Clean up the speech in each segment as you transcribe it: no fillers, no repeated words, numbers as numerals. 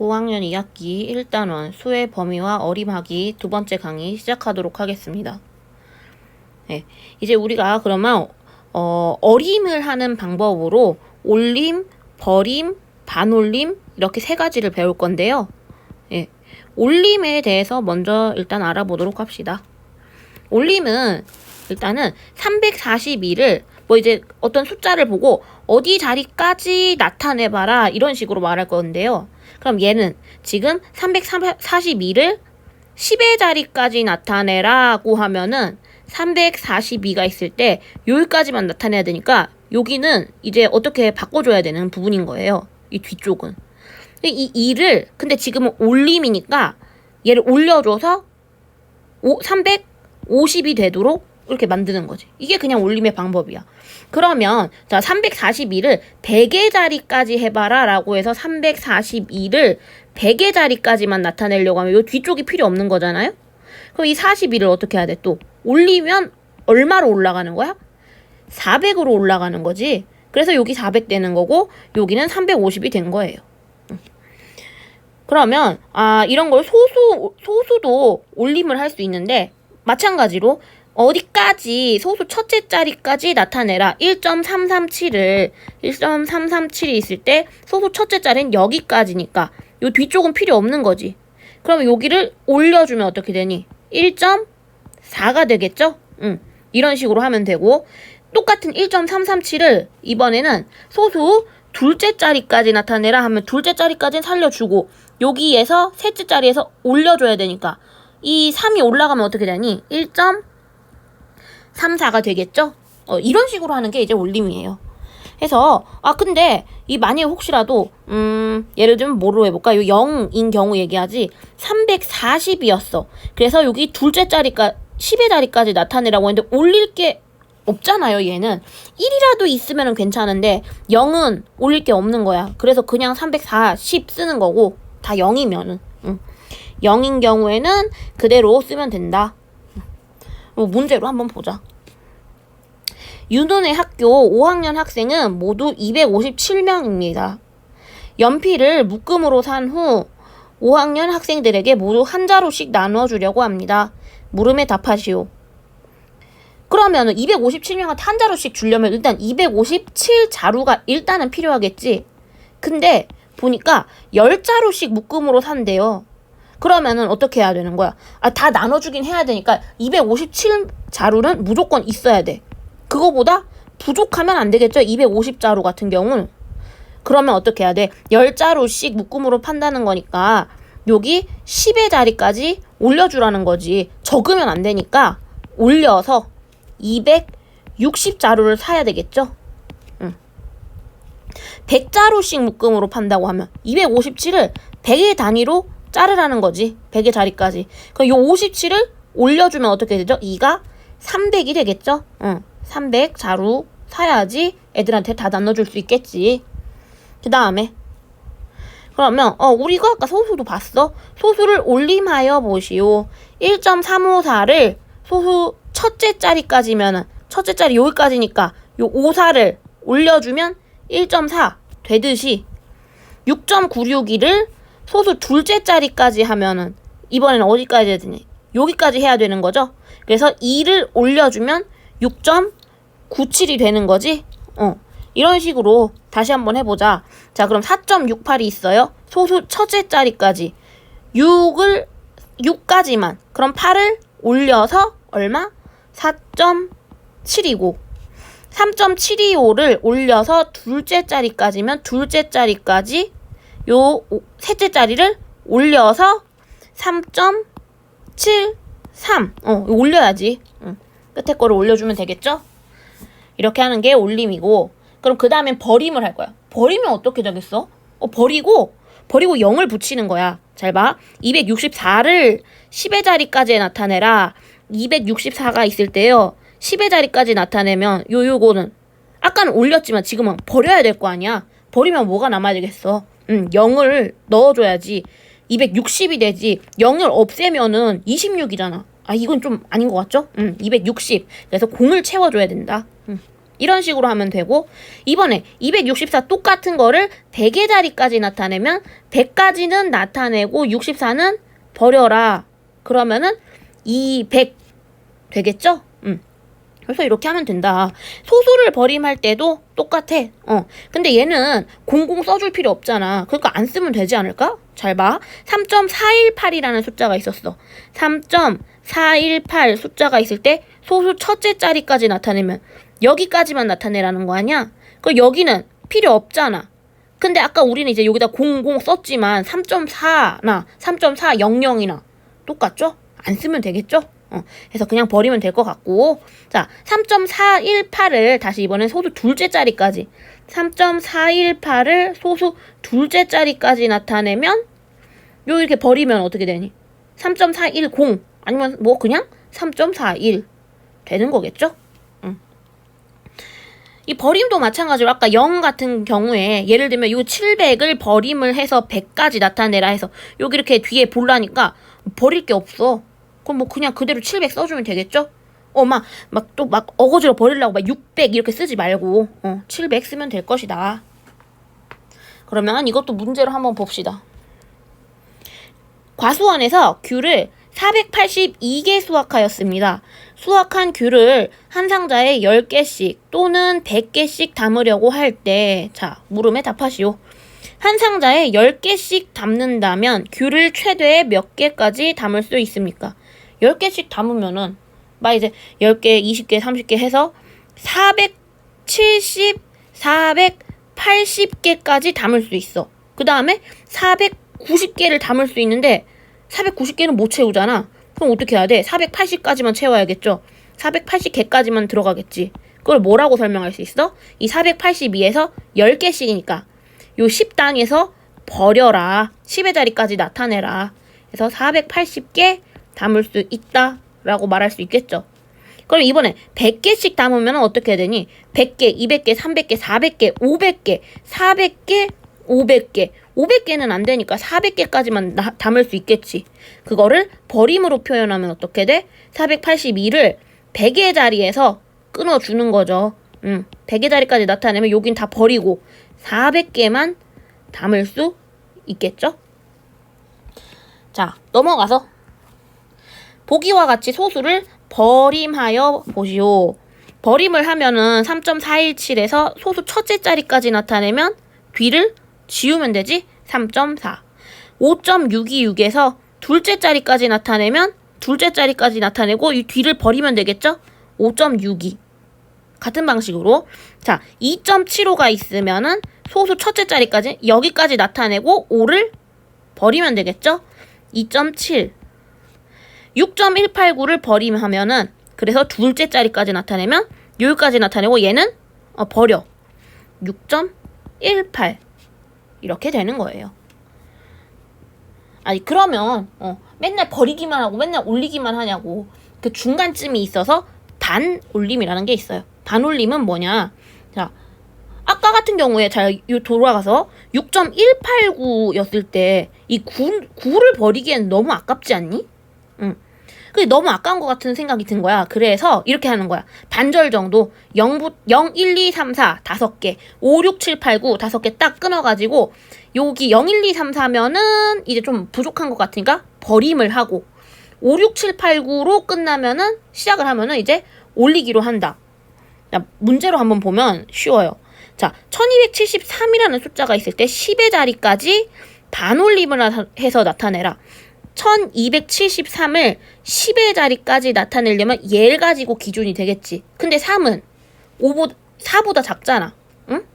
5학년 2학기 1단원 수의 범위와 어림하기 두 번째 강의 시작하도록 하겠습니다. 네, 이제 우리가 그러면 어림을 하는 방법으로 올림, 버림, 반올림 이렇게 세 가지를 배울 건데요. 네, 올림에 대해서 먼저 일단 알아보도록 합시다. 올림은 일단은 342를 뭐 이제 어떤 숫자를 보고 어디 자리까지 나타내봐라 이런 식으로 말할 건데요. 그럼 얘는 지금 342를 10의 자리까지 나타내라고 하면은 342가 있을 때 여기까지만 나타내야 되니까 여기는 이제 어떻게 바꿔줘야 되는 부분인 거예요. 이 뒤쪽은. 이 2를 근데 지금은 올림이니까 얘를 올려줘서 350이 되도록 이렇게 만드는 거지. 이게 그냥 올림의 방법이야. 그러면 자 342를 100의 자리까지 해봐라 라고 해서 342를 100의 자리까지만 나타내려고 하면 이 뒤쪽이 필요 없는 거잖아요. 그럼 이 42를 어떻게 해야 돼? 또 올리면 얼마로 올라가는 거야? 400으로 올라가는 거지. 그래서 여기 400 되는 거고 여기는 350이 된 거예요. 그러면 이런 걸 소수도 올림을 할 수 있는데 마찬가지로 어디까지 소수 첫째 자리까지 나타내라. 1.337이 있을 때 소수 첫째 자리는 여기까지니까 요 뒤쪽은 필요 없는 거지. 그럼 여기를 올려주면 어떻게 되니? 1.4가 되겠죠? 이런 식으로 하면 되고 똑같은 1.337을 이번에는 소수 둘째 자리까지 나타내라 하면 둘째 자리까지는 살려주고 여기에서 셋째 자리에서 올려줘야 되니까 이 3이 올라가면 어떻게 되니? 1.34가 되겠죠? 이런 식으로 하는 게 이제 올림이에요. 해서 근데 이 만약에 혹시라도 예를 들면 뭐로 해볼까? 요 0인 경우 얘기하지. 340이었어. 그래서 여기 둘째 자리까지 10의 자리까지 나타내라고 했는데 올릴 게 없잖아요. 얘는 1이라도 있으면 괜찮은데 0은 올릴 게 없는 거야. 그래서 그냥 340 쓰는 거고 다 0이면은 0인 경우에는 그대로 쓰면 된다. 문제로 한번 보자. 윤호네 학교 5학년 학생은 모두 257명입니다. 연필을 묶음으로 산 후 5학년 학생들에게 모두 한 자루씩 나누어 주려고 합니다. 물음에 답하시오. 그러면 257명한테 한 자루씩 주려면 일단 257자루가 일단은 필요하겠지. 근데 보니까 10자루씩 묶음으로 산대요. 그러면은 어떻게 해야 되는 거야? 다 나눠주긴 해야 되니까 257자루는 무조건 있어야 돼. 그거보다 부족하면 안 되겠죠? 250자루 같은 경우는. 그러면 어떻게 해야 돼? 10자루씩 묶음으로 판다는 거니까 여기 10의 자리까지 올려주라는 거지. 적으면 안 되니까 올려서 260자루를 사야 되겠죠? 100자루씩 묶음으로 판다고 하면 257을 100의 단위로 자르라는 거지. 100의 자리까지. 그럼 이 57을 올려주면 어떻게 되죠? 2가 300이 되겠죠? 300자루 사야지 애들한테 다 나눠줄 수 있겠지. 그 다음에 그러면 우리가 아까 소수도 봤어. 소수를 올림하여 보시오. 1.354를 소수 첫째 자리까지면은 첫째 자리 여기까지니까 요 54를 올려주면 1.4 되듯이 6.961을 소수 둘째 자리까지 하면은 이번에는 어디까지 해야 되니? 여기까지 해야 되는 거죠. 그래서 2를 올려주면 6.97이 되는 거지. 이런 식으로 다시 한번 해보자. 자, 그럼 4.68이 있어요. 소수 첫째 자리까지 6까지만. 그럼 8을 올려서 얼마? 4.7이고 3.725를 올려서 둘째 자리까지면 둘째 자리까지 요 셋째 자리를 올려서 3.73 올려야지. 끝에 거를 올려주면 되겠죠? 이렇게 하는 게 올림이고 그럼 그 다음엔 버림을 할 거야. 버리면 어떻게 되겠어? 버리고 0을 붙이는 거야. 잘 봐. 264를 10의 자리까지 나타내라. 264가 있을 때요. 10의 자리까지 나타내면 요거는 아까는 올렸지만 지금은 버려야 될 거 아니야. 버리면 뭐가 남아야 되겠어? 0을 넣어줘야지. 260이 되지. 0을 없애면은 26이잖아. 이건 좀 아닌 것 같죠? 260. 그래서 공을 채워줘야 된다. 이런 식으로 하면 되고, 이번에 264 똑같은 거를 100의 자리까지 나타내면 100까지는 나타내고 64는 버려라. 그러면은 200 되겠죠? 그래서 이렇게 하면 된다. 소수를 버림할 때도 똑같아. 근데 얘는 00 써줄 필요 없잖아. 그러니까 안 쓰면 되지 않을까? 잘 봐. 3.418이라는 숫자가 있었어. 3.418 숫자가 있을 때 소수 첫째 자리까지 나타내면 여기까지만 나타내라는 거 아니야? 그 여기는 필요 없잖아. 근데 아까 우리는 이제 여기다 00 썼지만 3.4나 3.400이나 똑같죠? 안 쓰면 되겠죠? 그래서 그냥 버리면 될 것 같고, 자, 3.418을 다시 이번엔 소수 둘째 자리까지 3.418을 소수 둘째 자리까지 나타내면 요 이렇게 버리면 어떻게 되니? 3.410 아니면 뭐 그냥 3.41 되는 거겠죠? 이 버림도 마찬가지로 아까 0 같은 경우에 예를 들면 이 700을 버림을 해서 100까지 나타내라 해서 여기 이렇게 뒤에 보려니까 버릴 게 없어. 그럼 뭐 그냥 그대로 700 써주면 되겠죠? 막 어거지로 버리려고 막 600 이렇게 쓰지 말고 700 쓰면 될 것이다. 그러면 이것도 문제로 한번 봅시다. 과수원에서 귤을 482개 수확하였습니다. 수확한 귤을 한 상자에 10개씩 또는 100개씩 담으려고 할 때, 자, 물음에 답하시오. 한 상자에 10개씩 담는다면 귤을 최대 몇 개까지 담을 수 있습니까? 10개씩 담으면은 막 이제 10개, 20개, 30개 해서 470, 480개까지 담을 수 있어. 그 다음에 490개를 담을 수 있는데 490개는 못 채우잖아. 그럼 어떻게 해야 돼? 480까지만 채워야겠죠. 480개까지만 들어가겠지. 그걸 뭐라고 설명할 수 있어? 이 482에서 10개씩이니까 요 10단에서 버려라. 10의 자리까지 나타내라. 그래서 480개 담을 수 있다 라고 말할 수 있겠죠. 그럼 이번에 100개씩 담으면 어떻게 되니? 100개, 200개, 300개, 400개, 500개, 400개, 500개. 500개는 안 되니까 400개까지만 담을 수 있겠지. 그거를 버림으로 표현하면 어떻게 돼? 482를 100의 자리에서 끊어주는 거죠. 100의 자리까지 나타내면 여긴 다 버리고 400개만 담을 수 있겠죠? 자, 넘어가서 보기와 같이 소수를 버림하여 보시오. 버림을 하면은 3.417에서 소수 첫째 자리까지 나타내면 뒤를 지우면 되지? 3.4. 5.626에서 둘째 자리까지 나타내면 둘째 자리까지 나타내고 이 뒤를 버리면 되겠죠? 5.62. 같은 방식으로. 자, 2.75가 있으면은 소수 첫째 자리까지 여기까지 나타내고 5를 버리면 되겠죠? 2.7. 6.189를 버림하면은 그래서 둘째 자리까지 나타내면 여기까지 나타내고 얘는 버려. 6.18 이렇게 되는 거예요. 아니 그러면 맨날 버리기만 하고 맨날 올리기만 하냐고. 그 중간쯤이 있어서 반올림이라는 게 있어요. 반올림은 뭐냐? 자, 아까 같은 경우에 잘 돌아가서 6.189였을 때 이 9를 버리기엔 너무 아깝지 않니? 그게 너무 아까운 것 같은 생각이 든 거야. 그래서 이렇게 하는 거야. 반절 정도 0, 1, 2, 3, 4 5개 5, 6, 7, 8, 9 5개 딱 끊어가지고 여기 0, 1, 2, 3, 4면은 이제 좀 부족한 것 같으니까 버림을 하고 5, 6, 7, 8, 9로 끝나면은 시작을 하면은 이제 올리기로 한다. 자, 문제로 한번 보면 쉬워요. 자, 1273이라는 숫자가 있을 때 10의 자리까지 반올림을 해서 나타내라. 1273을 10의 자리까지 나타내려면 얘를 가지고 기준이 되겠지. 근데 3은 4보다 작잖아. 응?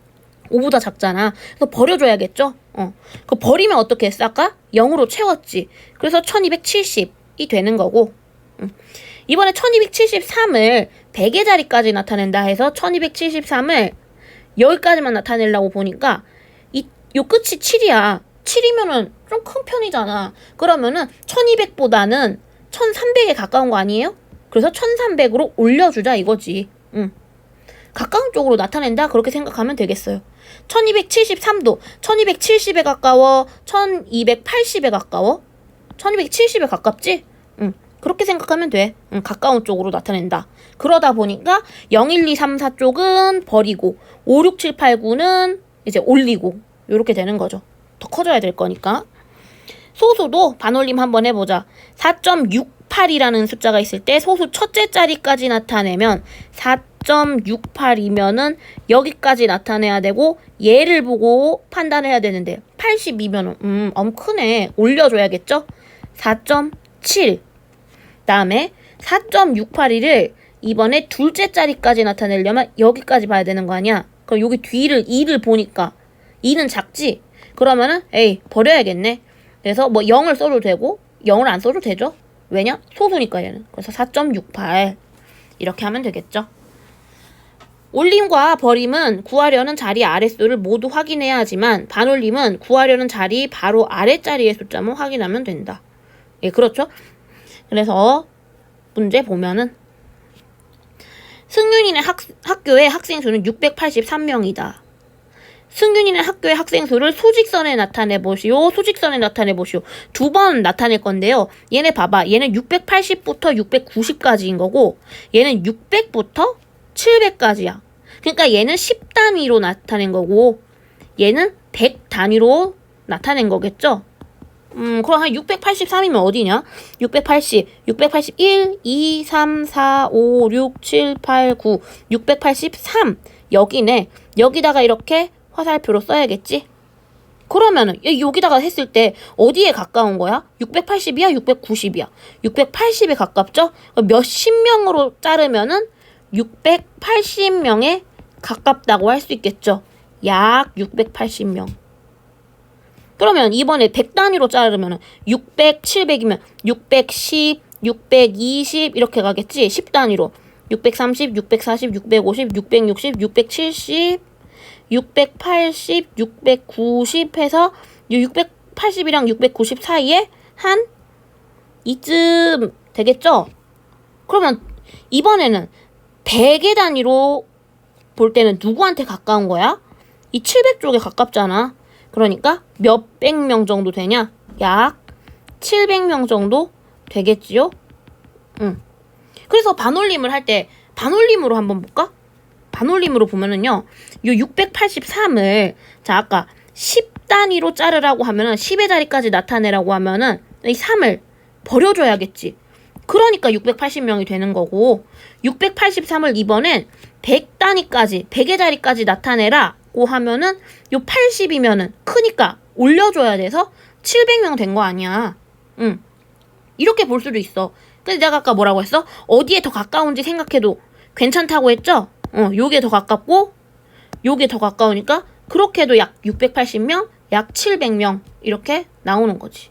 5보다 작잖아. 그래서 버려줘야겠죠? 그 버리면 어떻게 했어? 아까 0으로 채웠지. 그래서 1270이 되는 거고. 이번에 1273을 100의 자리까지 나타낸다 해서 1273을 여기까지만 나타내려고 보니까 요 끝이 7이야. 7이면은 좀 큰 편이잖아. 그러면은 1200보다는 1300에 가까운 거 아니에요? 그래서 1300으로 올려주자 이거지. 가까운 쪽으로 나타낸다 그렇게 생각하면 되겠어요. 1273도 1270에 가까워? 1280에 가까워? 1270에 가깝지? 그렇게 생각하면 돼. 가까운 쪽으로 나타낸다. 그러다 보니까 0, 1, 2, 3, 4 쪽은 버리고 5, 6, 7, 8, 9는 이제 올리고 이렇게 되는 거죠. 더 커져야 될 거니까. 소수도 반올림 한번 해보자. 4.68이라는 숫자가 있을 때 소수 첫째 자리까지 나타내면 4.68이면은 여기까지 나타내야 되고 얘를 보고 판단해야 되는데 82면은 크네. 올려줘야겠죠? 4.7 다음에 4.68을 이번에 둘째 자리까지 나타내려면 여기까지 봐야 되는 거 아니야? 그럼 여기 뒤를 2를 보니까 2는 작지? 그러면은 버려야겠네. 그래서 뭐 0을 써도 되고 0을 안 써도 되죠? 왜냐? 소수니까 얘는. 그래서 4.68 이렇게 하면 되겠죠. 올림과 버림은 구하려는 자리 아랫수를 모두 확인해야 하지만 반올림은 구하려는 자리 바로 아랫자리의 숫자만 확인하면 된다. 예, 그렇죠? 그래서 문제 보면은 승윤이네 학교의 학생 수는 683명이다. 승윤이네 학교의 학생 수를 소직선에 나타내 보시오. 소직선에 나타내 보시오. 두 번 나타낼 건데요. 얘네 봐봐. 얘는 680부터 690까지인 거고 얘는 600부터 700까지야. 그러니까 얘는 10단위로 나타낸 거고 얘는 100 단위로 나타낸 거겠죠? 그럼 한 683이면 어디냐? 680, 681, 2, 3, 4, 5, 6, 7, 8, 9, 683. 여기네. 여기다가 이렇게 화살표로 써야겠지? 그러면은 여기다가 했을 때 어디에 가까운 거야? 680이야? 690이야? 680에 가깝죠? 몇십 명으로 자르면은 680명에 가깝다고 할 수 있겠죠? 약 680명. 그러면 이번에 100단위로 자르면 600, 700이면 610, 620 이렇게 가겠지? 10단위로 630, 640, 650, 660, 670, 680, 690 해서 680이랑 690 사이에 한 이쯤 되겠죠? 그러면 이번에는 100의 단위로 볼 때는 누구한테 가까운 거야? 이 700쪽에 가깝잖아. 그러니까 몇백 명 정도 되냐? 약 700명 정도 되겠지요? 그래서 반올림을 할 때 반올림으로 한번 볼까? 반올림으로 보면은요. 이 683을 자 아까 10단위로 자르라고 하면은 10의 자리까지 나타내라고 하면은 이 3을 버려줘야겠지. 그러니까 680명이 되는 거고 683을 이번엔 100단위까지 100의 자리까지 나타내라고 하면은 요 80이면은 크니까 올려줘야 돼서 700명 된 거 아니야. 이렇게 볼 수도 있어. 근데 내가 아까 뭐라고 했어? 어디에 더 가까운지 생각해도 괜찮다고 했죠? 요게 더 가깝고 요게 더 가까우니까 그렇게 해도 약 680명, 약 700명 이렇게 나오는 거지.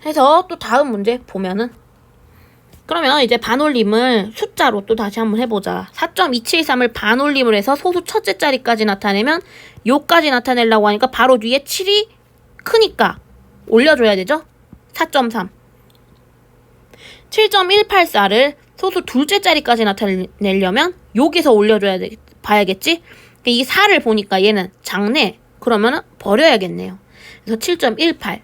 해서 또 다음 문제 보면은 그러면 이제 반올림을 숫자로 또 다시 한번 해보자. 4.273을 반올림을 해서 소수 첫째 자리까지 나타내면 요까지 나타내려고 하니까 바로 뒤에 7이 크니까 올려줘야 되죠? 4.3 7.184를 소수 둘째 자리까지 나타내려면 여기서 올려줘야 봐야겠지? 이 4를 보니까 얘는 작네. 그러면은 버려야겠네요. 그래서 7.18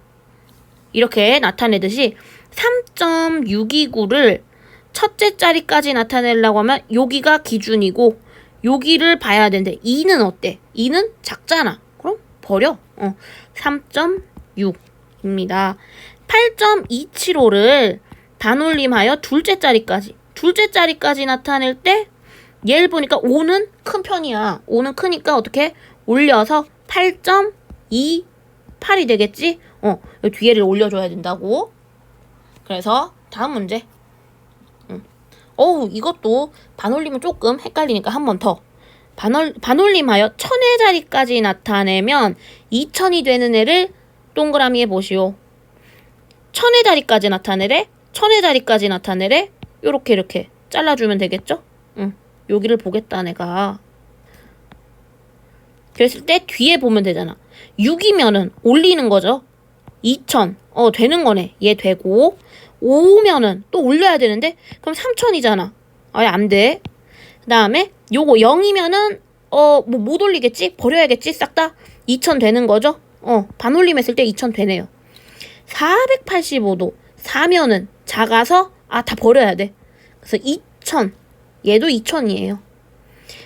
이렇게 나타내듯이 3.629를 첫째 자리까지 나타내려고 하면 여기가 기준이고 여기를 봐야 되는데 2는 어때? 2는 작잖아. 그럼 버려. 3.6입니다. 8.275를 반올림하여 둘째 자리까지 나타낼 때 얘를 보니까 5는 큰 편이야. 5는 크니까 어떻게 올려서 8.28이 되겠지? 뒤에를 올려줘야 된다고. 그래서 다음 문제. 이것도 반올림은 조금 헷갈리니까 한 번 더. 반올림하여 1000의 자리까지 나타내면 2000이 되는 애를 동그라미에 보시오. 1000의 자리까지 나타내래? 1000의 자리까지 나타내래? 이렇게 잘라주면 되겠죠? 여기를 보겠다 내가. 그랬을 때 뒤에 보면 되잖아. 6이면은 올리는 거죠. 2000 되는 거네. 얘 되고 5면은 또 올려야 되는데 그럼 3000이잖아. 아예 안 돼. 그 다음에 요거 0이면은 못 올리겠지? 버려야겠지? 싹 다 2000 되는 거죠? 반올림 했을 때 2000 되네요. 485도 4면은 작아서 다 버려야 돼. 그래서 2000, 얘도 2000이에요.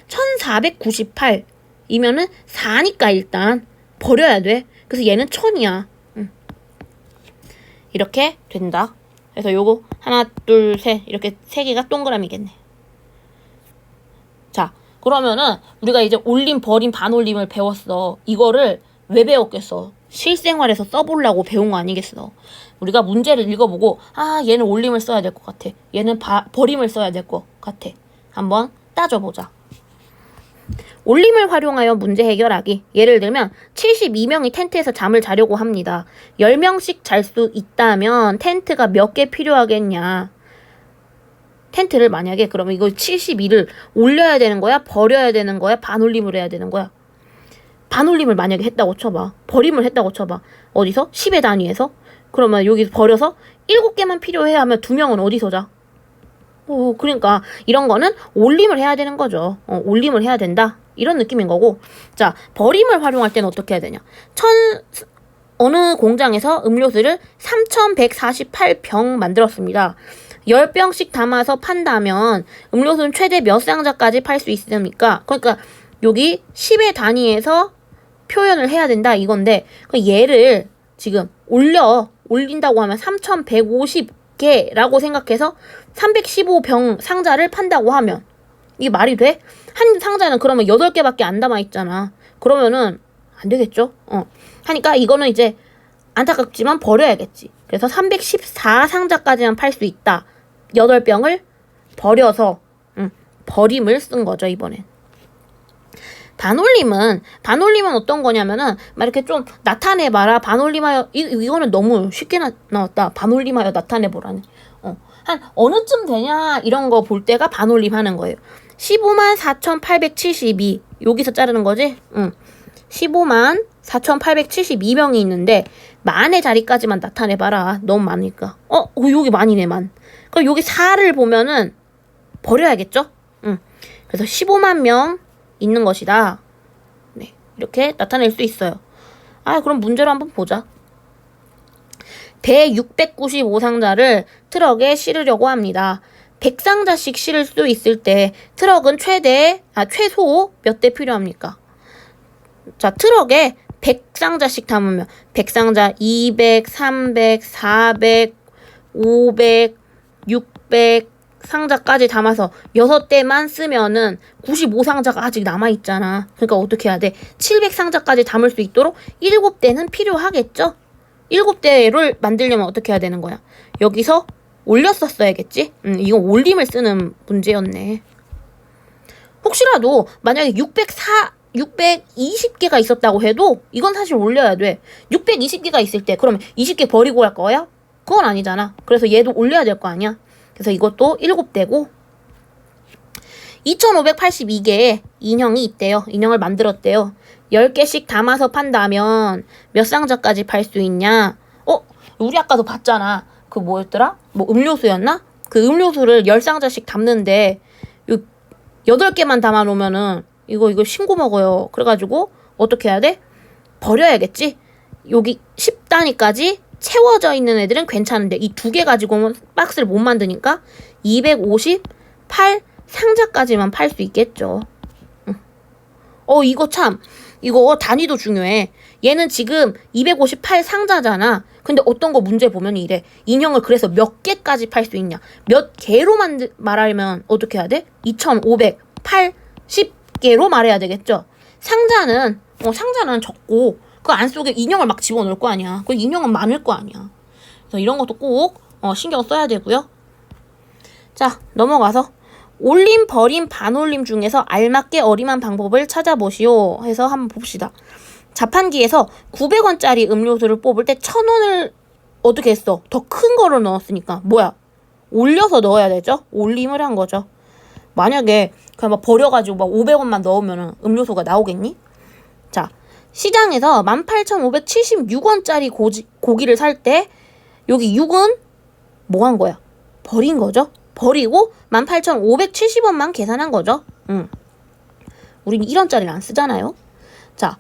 1498이면은 4니까 일단 버려야 돼. 그래서 얘는 1000이야. 이렇게 된다. 그래서 요거 하나, 둘, 셋 이렇게 3개가 동그라미겠네. 자, 그러면은 우리가 이제 올림, 버림, 반올림을 배웠어. 이거를 왜 배웠겠어? 실생활에서 써보려고 배운 거 아니겠어? 우리가 문제를 읽어보고 얘는 올림을 써야 될 것 같아. 얘는 버림을 써야 될 것 같아. 한번 따져보자. 올림을 활용하여 문제 해결하기. 예를 들면 72명이 텐트에서 잠을 자려고 합니다. 10명씩 잘 수 있다면 텐트가 몇 개 필요하겠냐. 텐트를 만약에 그러면 이거 72를 올려야 되는 거야? 버려야 되는 거야? 반올림을 해야 되는 거야? 반올림을 만약에 했다고 쳐봐. 버림을 했다고 쳐봐. 어디서? 10의 단위에서? 그러면 여기 버려서 7개만 필요해 하면 2명은 어디서 자? 그러니까 이런 거는 올림을 해야 되는 거죠. 올림을 해야 된다. 이런 느낌인 거고. 자, 버림을 활용할 때는 어떻게 해야 되냐. 어느 공장에서 음료수를 3148병 만들었습니다. 10병씩 담아서 판다면 음료수는 최대 몇 상자까지 팔 수 있습니까? 그러니까 여기 10의 단위에서 표현을 해야 된다 이건데, 얘를 지금 올린다고 하면 3150개라고 생각해서 315병 상자를 판다고 하면 이게 말이 돼? 한 상자는 그러면 8개밖에 안 담아있잖아. 그러면은 안 되겠죠? 하니까 이거는 이제 안타깝지만 버려야겠지. 그래서 314상자까지만 팔 수 있다. 8병을 버려서 버림을 쓴 거죠, 이번엔. 반올림은 어떤 거냐면은 막 이렇게 좀 나타내봐라. 반올림하여 이거는 너무 쉽게 나왔다. 반올림하여 나타내보라네. 한 어느쯤 되냐 이런 거 볼 때가 반올림 하는 거예요. 154,872 여기서 자르는 거지? 154,872명이 있는데 만의 자리까지만 나타내봐라. 너무 많으니까. 여기 만이네, 만. 그럼 여기 4를 보면은 버려야겠죠? 그래서 15만 명 있는 것이다. 네, 이렇게 나타낼 수 있어요. 그럼 문제로 한번 보자. 배 695상자를 트럭에 실으려고 합니다. 100상자씩 실을 수 있을 때 트럭은 최소 몇 대 필요합니까? 자, 트럭에 100상자씩 담으면 100상자 200, 300, 400, 500, 600 상자까지 담아서 6대만 쓰면은 95상자가 아직 남아있잖아. 그러니까 어떻게 해야 돼? 700상자까지 담을 수 있도록 7대는 필요하겠죠? 7대를 만들려면 어떻게 해야 되는 거야? 여기서 올렸었어야겠지? 이건 올림을 쓰는 문제였네. 혹시라도 만약에 620개가 있었다고 해도 이건 사실 올려야 돼. 620개가 있을 때 그러면 20개 버리고 할 거야? 그건 아니잖아. 그래서 얘도 올려야 될 거 아니야? 그래서 이것도 7대고 2582개의 인형이 있대요. 인형을 만들었대요. 10개씩 담아서 판다면 몇 상자까지 팔 수 있냐? 우리 아까도 봤잖아. 그 뭐였더라? 음료수였나? 그 음료수를 10상자씩 담는데 8개만 담아놓으면은 이거 신고 먹어요. 그래가지고 어떻게 해야 돼? 버려야겠지? 여기 10단위까지 채워져 있는 애들은 괜찮은데 이 2개 가지고는 박스를 못 만드니까 258 상자까지만 팔 수 있겠죠. 이거 단위도 중요해. 얘는 지금 258 상자잖아. 근데 어떤 거 문제 보면 이래. 인형을 그래서 몇 개까지 팔 수 있냐. 몇 개로 말하면 어떻게 해야 돼? 2580개로 말해야 되겠죠. 상자는 적고 그 안 속에 인형을 막 집어넣을 거 아니야. 그 인형은 많을 거 아니야. 그래서 이런 것도 꼭 신경 써야 되고요. 자, 넘어가서 올림, 버림, 반올림 중에서 알맞게 어림한 방법을 찾아보시오 해서 한번 봅시다. 자판기에서 900원짜리 음료수를 뽑을 때 1000원을 어떻게 했어? 더 큰 거를 넣었으니까 뭐야? 올려서 넣어야 되죠? 올림을 한 거죠. 만약에 그냥 막 버려가지고 막 500원만 넣으면 음료수가 나오겠니? 자, 시장에서 18,576원짜리 고기를 살 때 여기 6은 뭐 한 거야? 버린 거죠? 버리고 18,570원만 계산한 거죠. 우린 1원짜리를 안 쓰잖아요. 자,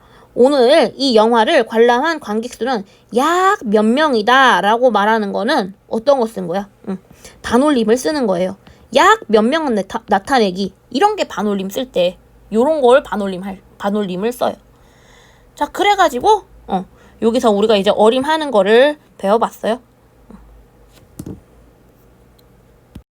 오늘 이 영화를 관람한 관객 수는 약 몇 명이다 라고 말하는 거는 어떤 거 쓴 거야? 반올림을 쓰는 거예요. 약 몇 명은 나타내기. 이런 게 반올림 쓸 때 요런 걸 반올림을 써요. 자, 그래가지고 여기서 우리가 이제 어림하는 거를 배워봤어요.